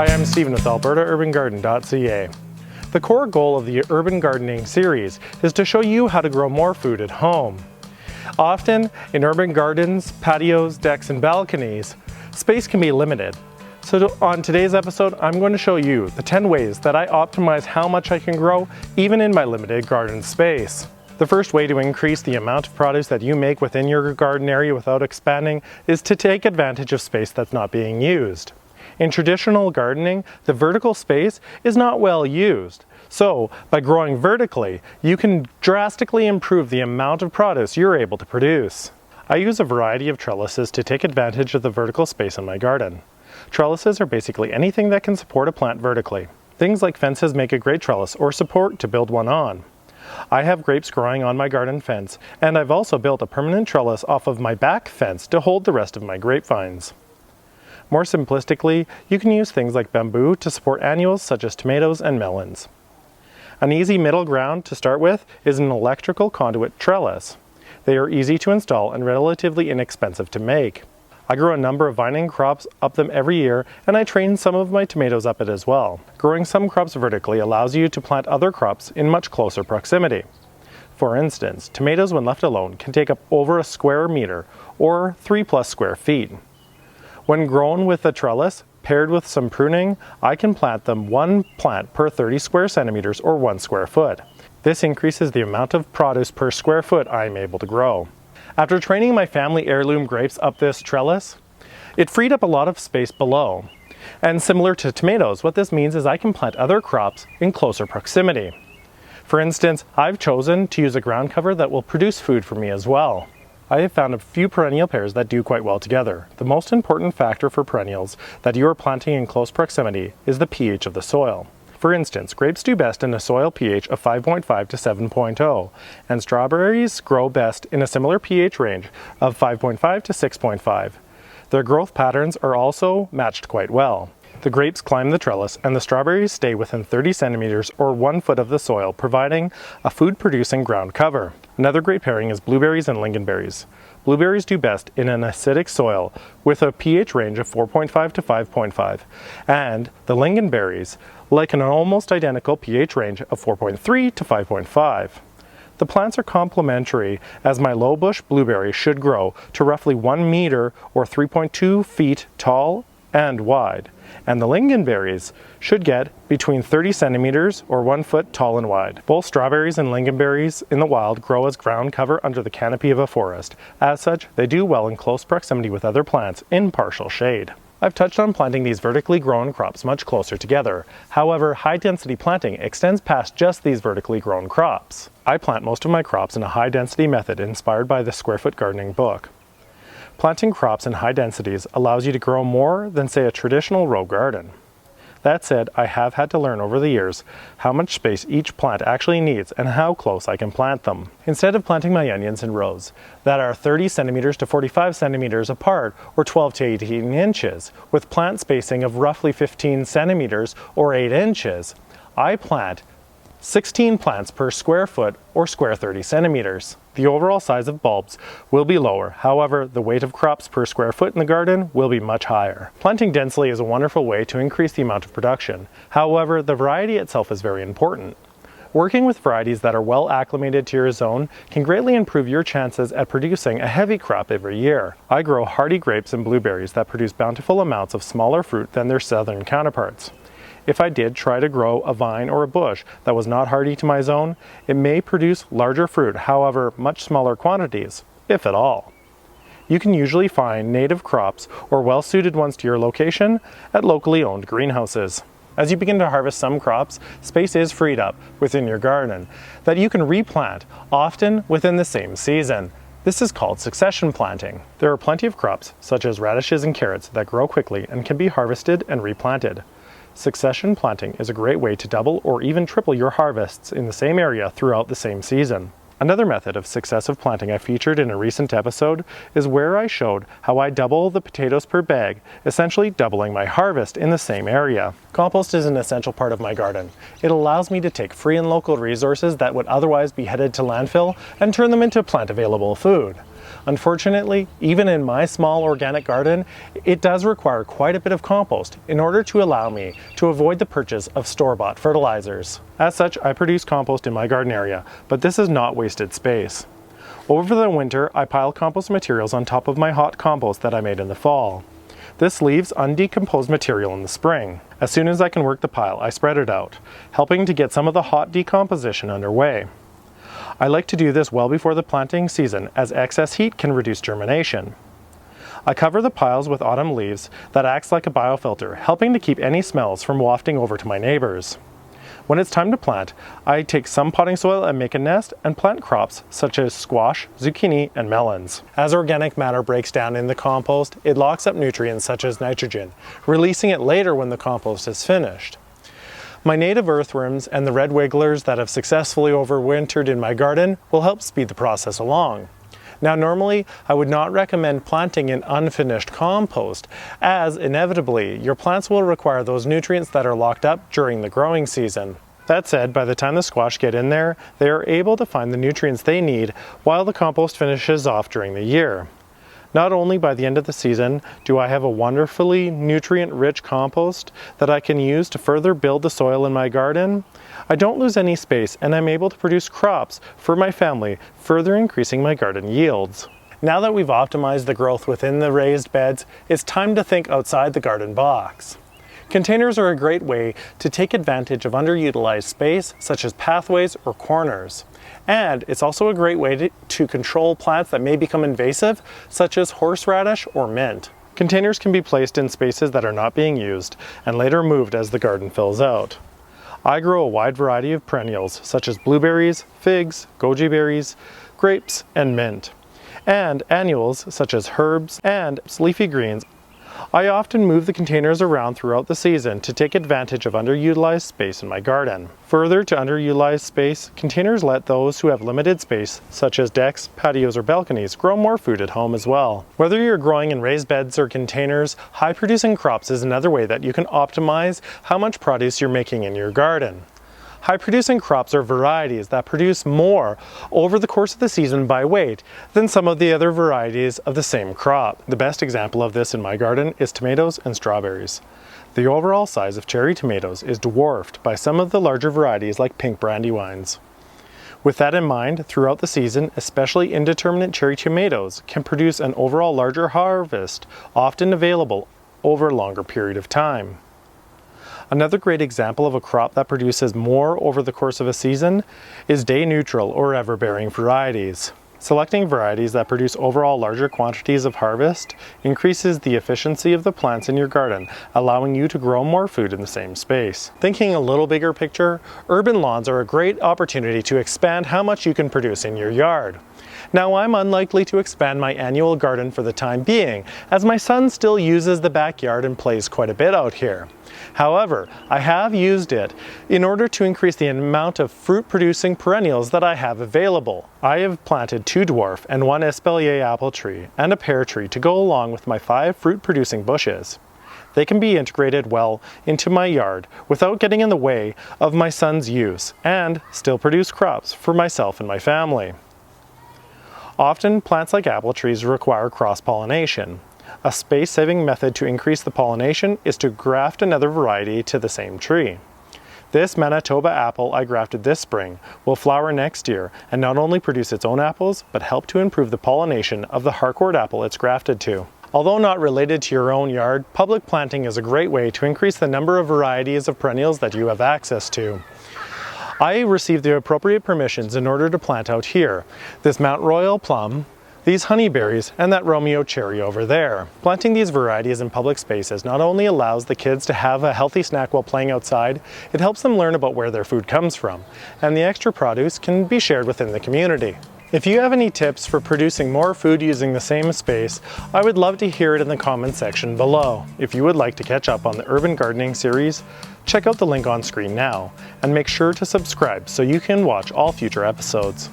Hi, I'm Stephen with AlbertaUrbanGarden.ca. The core goal of the Urban Gardening series is to show you how to grow more food at home. Often, in urban gardens, patios, decks, and balconies, space can be limited. So on today's episode, I'm going to show you the 10 ways that I optimize how much I can grow even in my limited garden space. The first way to increase the amount of produce that you make within your garden area without expanding is to take advantage of space that's not being used. In traditional gardening, the vertical space is not well used. So, by growing vertically, you can drastically improve the amount of produce you're able to produce. I use a variety of trellises to take advantage of the vertical space in my garden. Trellises are basically anything that can support a plant vertically. Things like fences make a great trellis or support to build one on. I have grapes growing on my garden fence, and I've also built a permanent trellis off of my back fence to hold the rest of my grapevines. More simplistically, you can use things like bamboo to support annuals such as tomatoes and melons. An easy middle ground to start with is an electrical conduit trellis. They are easy to install and relatively inexpensive to make. I grow a number of vining crops up them every year, and I train some of my tomatoes up it as well. Growing some crops vertically allows you to plant other crops in much closer proximity. For instance, tomatoes when left alone can take up over a square meter or 3+ square feet. When grown with a trellis, paired with some pruning, I can plant them one plant per 30 square centimeters or 1 square foot. This increases the amount of produce per square foot I am able to grow. After training my family heirloom grapes up this trellis, it freed up a lot of space below. And similar to tomatoes, what this means is I can plant other crops in closer proximity. For instance, I've chosen to use a ground cover that will produce food for me as well. I have found a few perennial pairs that do quite well together. The most important factor for perennials that you are planting in close proximity is the pH of the soil. For instance, grapes do best in a soil pH of 5.5 to 7.0, and strawberries grow best in a similar pH range of 5.5 to 6.5. Their growth patterns are also matched quite well. The grapes climb the trellis and the strawberries stay within 30 centimeters or 1 foot of the soil, providing a food-producing ground cover. Another great pairing is blueberries and lingonberries. Blueberries do best in an acidic soil with a pH range of 4.5 to 5.5, and the lingonberries like an almost identical pH range of 4.3 to 5.5. The plants are complementary, as my low bush blueberry should grow to roughly 1 meter or 3.2 feet tall and wide, and the lingonberries should get between 30 centimeters or 1 foot tall and wide. Both strawberries and lingonberries in the wild grow as ground cover under the canopy of a forest. As such, they do well in close proximity with other plants in partial shade. I've touched on planting these vertically grown crops much closer together. However, high-density planting extends past just these vertically grown crops. I plant most of my crops in a high-density method inspired by the Square Foot Gardening book. Planting crops in high densities allows you to grow more than, say, a traditional row garden. That said, I have had to learn over the years how much space each plant actually needs and how close I can plant them. Instead of planting my onions in rows that are 30 centimeters to 45 centimeters apart or 12 to 18 inches, with plant spacing of roughly 15 centimeters or 8 inches, I plant 16 plants per square foot or square 30 centimeters. The overall size of bulbs will be lower, however, the weight of crops per square foot in the garden will be much higher. Planting densely is a wonderful way to increase the amount of production. However, the variety itself is very important. Working with varieties that are well acclimated to your zone can greatly improve your chances at producing a heavy crop every year. I grow hardy grapes and blueberries that produce bountiful amounts of smaller fruit than their southern counterparts. If I did try to grow a vine or a bush that was not hardy to my zone, it may produce larger fruit, however, much smaller quantities, if at all. You can usually find native crops or well-suited ones to your location at locally owned greenhouses. As you begin to harvest some crops, space is freed up within your garden that you can replant, often within the same season. This is called succession planting. There are plenty of crops, such as radishes and carrots, that grow quickly and can be harvested and replanted. Succession planting is a great way to double or even triple your harvests in the same area throughout the same season. Another method of successive planting I featured in a recent episode is where I showed how I double the potatoes per bag, essentially doubling my harvest in the same area. Compost is an essential part of my garden. It allows me to take free and local resources that would otherwise be headed to landfill and turn them into plant-available food. Unfortunately, even in my small organic garden, it does require quite a bit of compost in order to allow me to avoid the purchase of store-bought fertilizers. As such, I produce compost in my garden area, but this is not wasted space. Over the winter, I pile compost materials on top of my hot compost that I made in the fall. This leaves undecomposed material in the spring. As soon as I can work the pile, I spread it out, helping to get some of the hot decomposition underway. I like to do this well before the planting season, as excess heat can reduce germination. I cover the piles with autumn leaves that acts like a biofilter, helping to keep any smells from wafting over to my neighbors. When it's time to plant, I take some potting soil and make a nest and plant crops such as squash, zucchini, and melons. As organic matter breaks down in the compost, it locks up nutrients such as nitrogen, releasing it later when the compost is finished. My native earthworms and the red wigglers that have successfully overwintered in my garden will help speed the process along. Now, normally, I would not recommend planting in unfinished compost, as inevitably, your plants will require those nutrients that are locked up during the growing season. That said, by the time the squash get in there, they are able to find the nutrients they need while the compost finishes off during the year. Not only by the end of the season do I have a wonderfully nutrient-rich compost that I can use to further build the soil in my garden, I don't lose any space and I'm able to produce crops for my family, further increasing my garden yields. Now that we've optimized the growth within the raised beds, it's time to think outside the garden box. Containers are a great way to take advantage of underutilized space, such as pathways or corners. And it's also a great way to control plants that may become invasive, such as horseradish or mint. Containers can be placed in spaces that are not being used and later moved as the garden fills out. I grow a wide variety of perennials, such as blueberries, figs, goji berries, grapes, and mint, and annuals such as herbs and leafy greens. I often move the containers around throughout the season to take advantage of underutilized space in my garden. Further to underutilized space, containers let those who have limited space, such as decks, patios, or balconies, grow more food at home as well. Whether you're growing in raised beds or containers, high-producing crops is another way that you can optimize how much produce you're making in your garden. High-producing crops are varieties that produce more over the course of the season by weight than some of the other varieties of the same crop. The best example of this in my garden is tomatoes and strawberries. The overall size of cherry tomatoes is dwarfed by some of the larger varieties like pink brandywines. With that in mind, throughout the season, especially indeterminate cherry tomatoes can produce an overall larger harvest, often available over a longer period of time. Another great example of a crop that produces more over the course of a season is day-neutral or ever-bearing varieties. Selecting varieties that produce overall larger quantities of harvest increases the efficiency of the plants in your garden, allowing you to grow more food in the same space. Thinking a little bigger picture, urban lawns are a great opportunity to expand how much you can produce in your yard. Now, I'm unlikely to expand my annual garden for the time being, as my son still uses the backyard and plays quite a bit out here. However, I have used it in order to increase the amount of fruit-producing perennials that I have available. I have planted 2 dwarf and 1 espalier apple tree and a pear tree to go along with my 5 fruit-producing bushes. They can be integrated well into my yard without getting in the way of my son's use and still produce crops for myself and my family. Often, plants like apple trees require cross-pollination. A space-saving method to increase the pollination is to graft another variety to the same tree. This Manitoba apple I grafted this spring will flower next year and not only produce its own apples, but help to improve the pollination of the Harcourt apple it's grafted to. Although not related to your own yard, public planting is a great way to increase the number of varieties of perennials that you have access to. I received the appropriate permissions in order to plant out here, this Mount Royal plum, these honeyberries, and that Romeo cherry over there. Planting these varieties in public spaces not only allows the kids to have a healthy snack while playing outside, it helps them learn about where their food comes from, and the extra produce can be shared within the community. If you have any tips for producing more food using the same space, I would love to hear it in the comments section below. If you would like to catch up on the urban gardening series, check out the link on screen now, and make sure to subscribe so you can watch all future episodes.